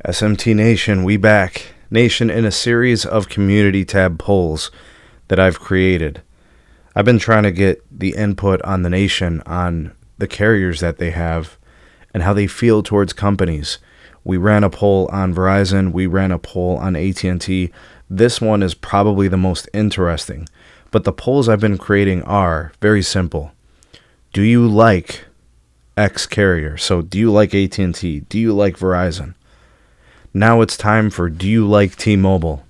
SMT Nation, we back. Nation, in a series of community tab polls that I've created, I've been trying to get the input on the nation on the carriers that they have and how they feel towards companies. We ran a poll on Verizon. We ran a poll on AT&T. This one is probably the most interesting. But the polls I've been creating are very simple. Do you like X carrier? So do you like AT&T? Do you like Verizon? Now it's time for do you like T-Mobile?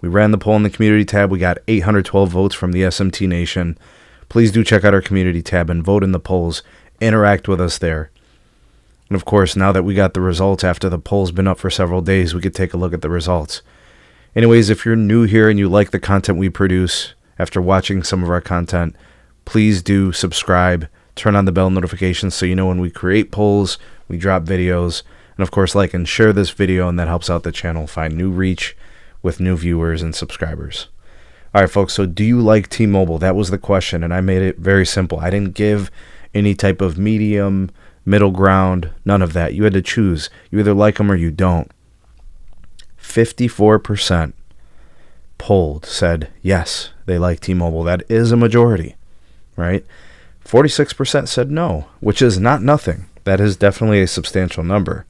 We ran the poll in the community tab. We got 812 votes from the SMT Nation. Please do check out our community tab and vote in the polls. Interact with us there. And of course, now that we got the results after the poll's been up for several days, we could take a look at the results. Anyways, if you're new here and you like the content we produce after watching some of our content, please do subscribe, turn on the bell notifications so you know when we create polls, we drop videos, and of course like and share this video, and that helps out the channel find new reach with new viewers and subscribers. Alright folks, so do you like T-Mobile? That was the question, and I made it very simple. I didn't give any type of medium, middle ground, none of that. You had to choose. You either like them or you don't. 54% polled said yes, they like T-Mobile. That is a majority, right? 46% said no, which is not nothing. That is definitely a substantial number.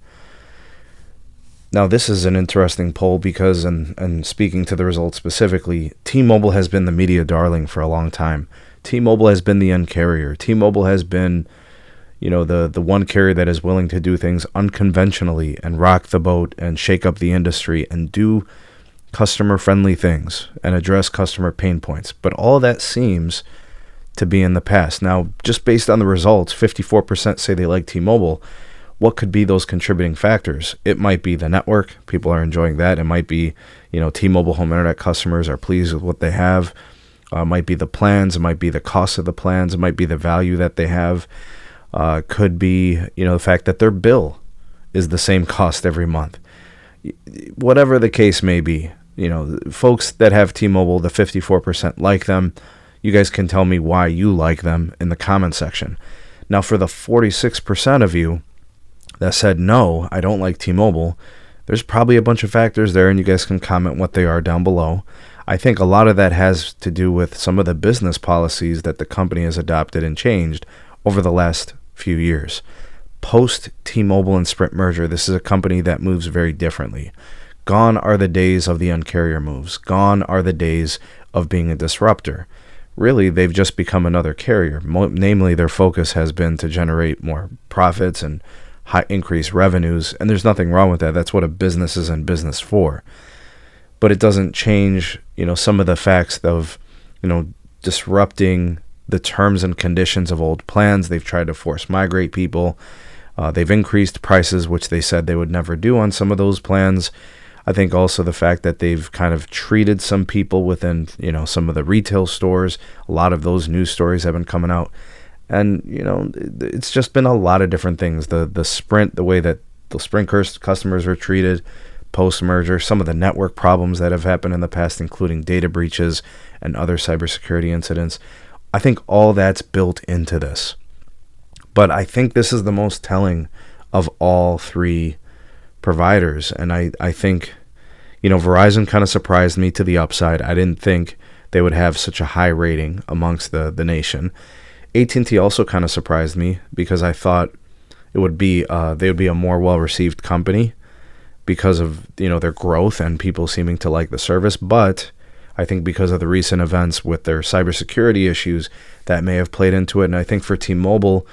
Now, this is an interesting poll because, and speaking to the results specifically, T-Mobile has been the media darling for a long time. T-Mobile has been the uncarrier. T-Mobile has been, the one carrier that is willing to do things unconventionally and rock the boat and shake up the industry and do customer-friendly things and address customer pain points. But all of that seems to be in the past. Now, just based on the results, 54% say they like T-Mobile. What could be those contributing factors? It might be the network. People are enjoying that. It might be, T-Mobile home internet customers are pleased with what they have. It might be the plans. It might be the cost of the plans. It might be the value that they have. Could be, the fact that their bill is the same cost every month. Whatever the case may be, folks that have T-Mobile, the 54% like them. You guys can tell me why you like them in the comment section. Now, for the 46% of you that said, no, I don't like T-Mobile, there's probably a bunch of factors there, and you guys can comment what they are down below. I think a lot of that has to do with some of the business policies that the company has adopted and changed over the last few years. Post T-Mobile and Sprint merger, this is a company that moves very differently. Gone are the days of the uncarrier moves. Gone are the days of being a disruptor. Really, they've just become another carrier. Namely, their focus has been to generate more profits and increase revenues, and there's nothing wrong with that. That's what a business is in business for. But it doesn't change, some of the facts of, disrupting the terms and conditions of old plans. They've tried to force migrate people. They've increased prices, which they said they would never do on some of those plans. I think also the fact that they've kind of treated some people within, some of the retail stores. A lot of those news stories have been coming out. And, it's just been a lot of different things. The Sprint, the way that the Sprint customers are treated post-merger, some of the network problems that have happened in the past, including data breaches and other cybersecurity incidents. I think all that's built into this. But I think this is the most telling of all three providers. And I think, Verizon kind of surprised me to the upside. I didn't think they would have such a high rating amongst the nation. AT&T also kind of surprised me because I thought it would be they would be a more well-received company because of their growth and people seeming to like the service. But I think because of the recent events with their cybersecurity issues, that may have played into it. And I think for T-Mobile,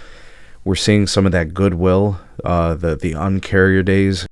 we're seeing some of that goodwill, the uncarrier days